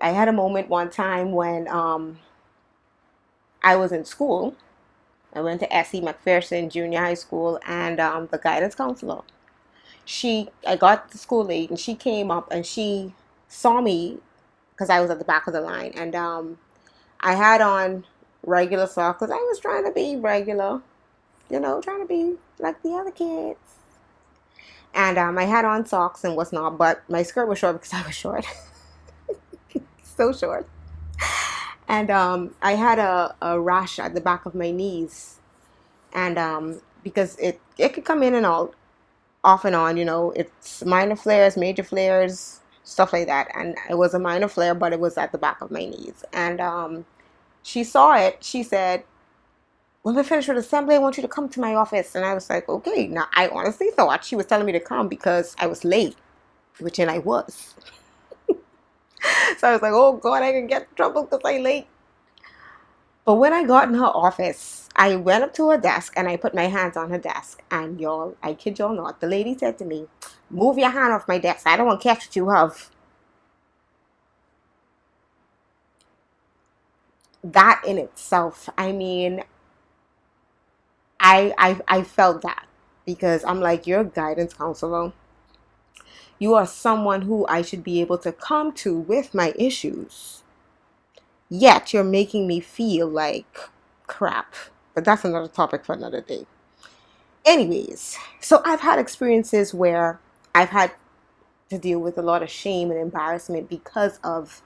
I had a moment one time when I was in school. I went to S.E. McPherson Junior High School, and the guidance counselor, I got to school late, and she came up and she saw me because I was at the back of the line, and I had on regular socks because I was trying to be regular, trying to be like the other kids. And I had on socks and whatnot, but my skirt was short because I was short, so short. And I had a rash at the back of my knees, and because it could come in and out, off and on. It's minor flares, major flares, stuff like that. And it was a minor flare, but it was at the back of my knees. And she saw it. She said, when we finish with assembly, I want you to come to my office. And I was like, okay. Now, I honestly thought she was telling me to come because I was late, which and I was. So I was like, oh, God, I can get in trouble because I'm late. But when I got in her office, I went up to her desk and I put my hands on her desk. And y'all, I kid y'all not, the lady said to me, move your hand off my desk. I don't want to catch what you have. That in itself, I mean, I felt that because I'm like, you're a guidance counselor. You are someone who I should be able to come to with my issues. Yet you're making me feel like crap. But that's another topic for another day. Anyways, so I've had experiences where I've had to deal with a lot of shame and embarrassment because of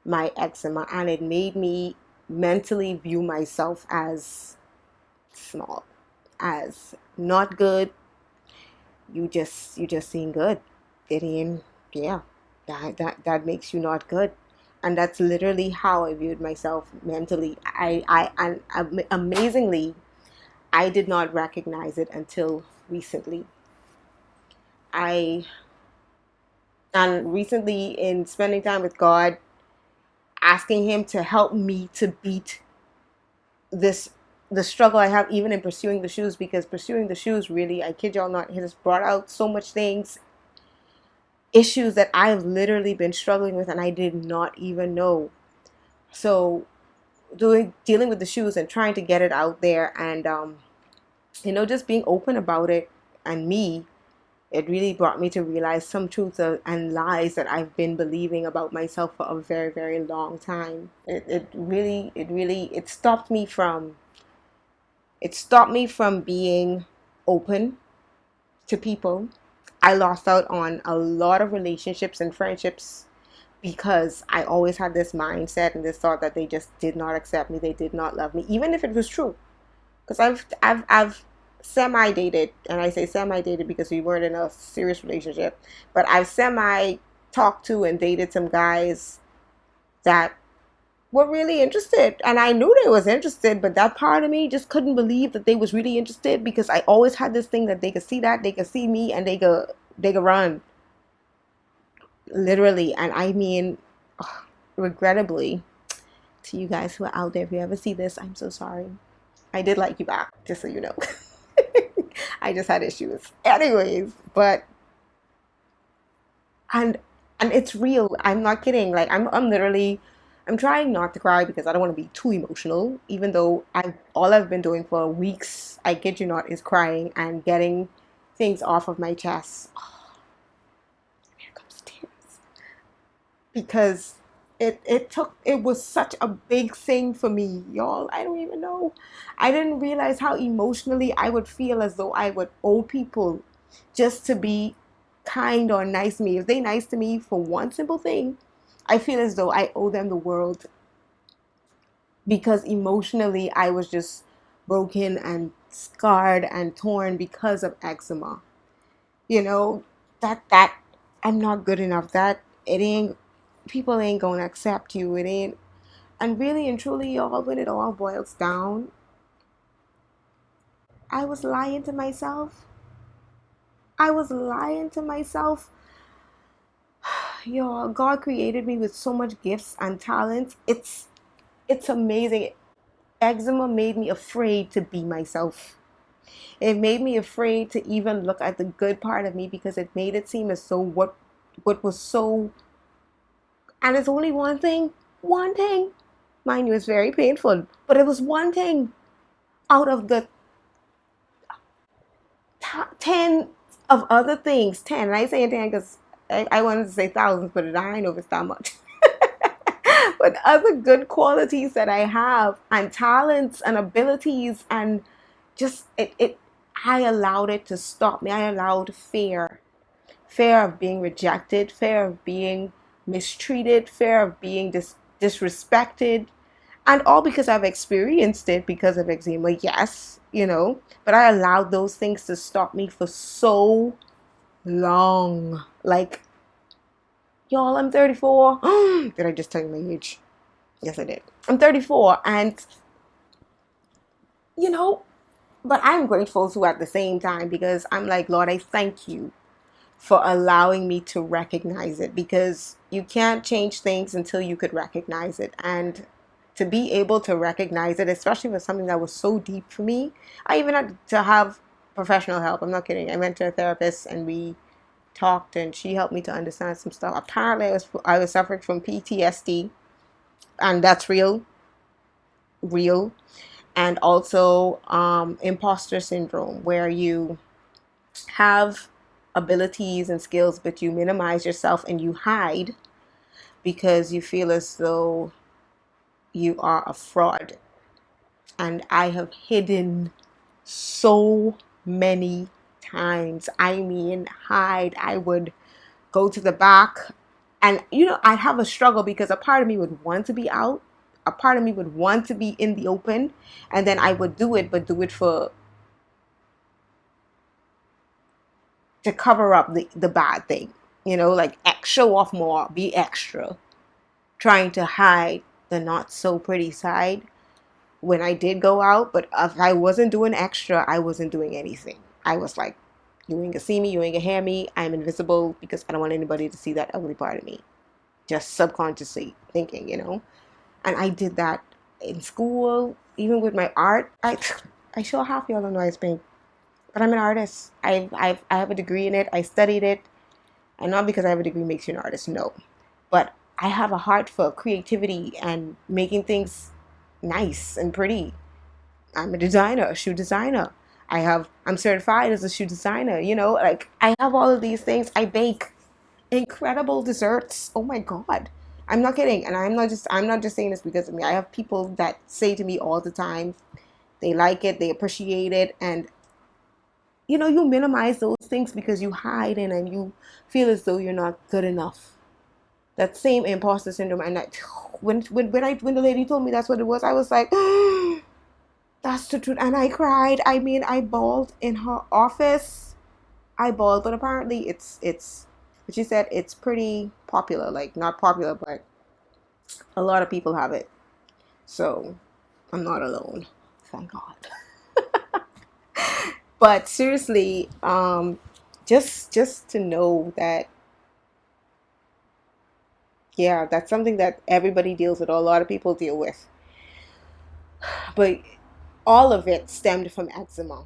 my eczema, and it made me mentally view myself as small, as not good. You just seem good. It ain't, yeah, that makes you not good. And that's literally how I viewed myself mentally. And amazingly, I did not recognize it until recently. I And recently, in spending time with God, asking Him to help me to beat this the struggle I have even in pursuing the shoes, because pursuing the shoes really, I kid y'all not, has brought out so much things, issues that I've literally been struggling with and I did not even know. So dealing with the shoes and trying to get it out there, and just being open about it, and it really brought me to realize some truths and lies that I've been believing about myself for a very, very long time. It stopped me from being open to people. I lost out on a lot of relationships and friendships because I always had this mindset and this thought that they just did not accept me, they did not love me, even if it was true. Because I've semi dated, and I say semi dated because we weren't in a serious relationship, but I've semi talked to and dated some guys that were really interested, and I knew they was interested, but that part of me just couldn't believe that they was really interested, because I always had this thing that they could see me, and they could run, literally. And I mean, regrettably, to you guys who are out there, if you ever see this, I'm so sorry. I did like you back, just so you know. I just had issues. Anyways, but and and it's real. I'm not kidding. Like I'm literally I'm trying not to cry because I don't want to be too emotional, even though I all I've been doing for weeks, I kid you not, is crying and getting things off of my chest. Oh, here comes tears. Because it was such a big thing for me, y'all. I don't even know. I didn't realize how emotionally I would feel as though I would owe people just to be kind or nice to me. If they nice to me for one simple thing, I feel as though I owe them the world, because emotionally I was just broken and scarred and torn because of eczema. You know, that I'm not good enough. That it ain't People ain't gonna accept you. It ain't. And really and truly, y'all, when it all boils down, I was lying to myself. I was lying to myself. Y'all, God created me with so much gifts and talents. It's amazing. Eczema made me afraid to be myself. It made me afraid to even look at the good part of me, because it made it seem as though what was so And it's only one thing. Mind you, it's very painful, but it was one thing out of the 10 of other things. 10, and I say 10 because I wanted to say thousands, but I know if it's that much. But other good qualities that I have, and talents and abilities, and just I allowed it to stop me. I allowed fear of being rejected, fear of being mistreated, fear of being disrespected, and all because I've experienced it because of eczema, yes, but I allowed those things to stop me for so long. Like, y'all, I'm 34. Did I just tell you my age? Yes, I did. I'm 34, and you know, but I'm grateful too at the same time, because I'm like, Lord, I thank you for allowing me to recognize it, because you can't change things until you could recognize it. And to be able to recognize it, especially with something that was so deep for me, I even had to have professional help. I'm not kidding. I went to a therapist and we talked, and she helped me to understand some stuff. Apparently, I was suffering from PTSD, and that's real, and also imposter syndrome, where you have abilities and skills, but you minimize yourself and you hide because you feel as though you are a fraud. And I have hidden so many times. I mean, hide. I would go to the back, and I have a struggle because a part of me would want to be out, a part of me would want to be in the open, and then I would do it, but do it for to cover up the bad thing, like show off more, be extra, trying to hide the not so pretty side when I did go out. But if I wasn't doing extra, I wasn't doing anything. I was like, you ain't gonna see me, you ain't gonna hear me, I'm invisible, because I don't want anybody to see that ugly part of me. Just subconsciously thinking. And I did that in school, even with my art. I sure half y'all don't know I paint, but I'm an artist. I have a degree in it. I studied it. And not because I have a degree makes you an artist, no. But I have a heart for creativity and making things nice and pretty. I'm a designer, a shoe designer. I'm certified as a shoe designer, like I have all of these things. I bake incredible desserts. Oh my God. I'm not kidding. And I'm not just saying this because of me. I have people that say to me all the time, they like it, they appreciate it, and you minimize those things because you hide in, and you feel as though you're not good enough. That same imposter syndrome. And when the lady told me that's what it was, I was like, that's the truth. And I cried. I mean, I bawled in her office. I bawled. But apparently but she said it's pretty popular. Like, not popular, but a lot of people have it. So I'm not alone, thank God. But seriously, just to know that, yeah, that's something that everybody deals with, or a lot of people deal with. But all of it stemmed from eczema.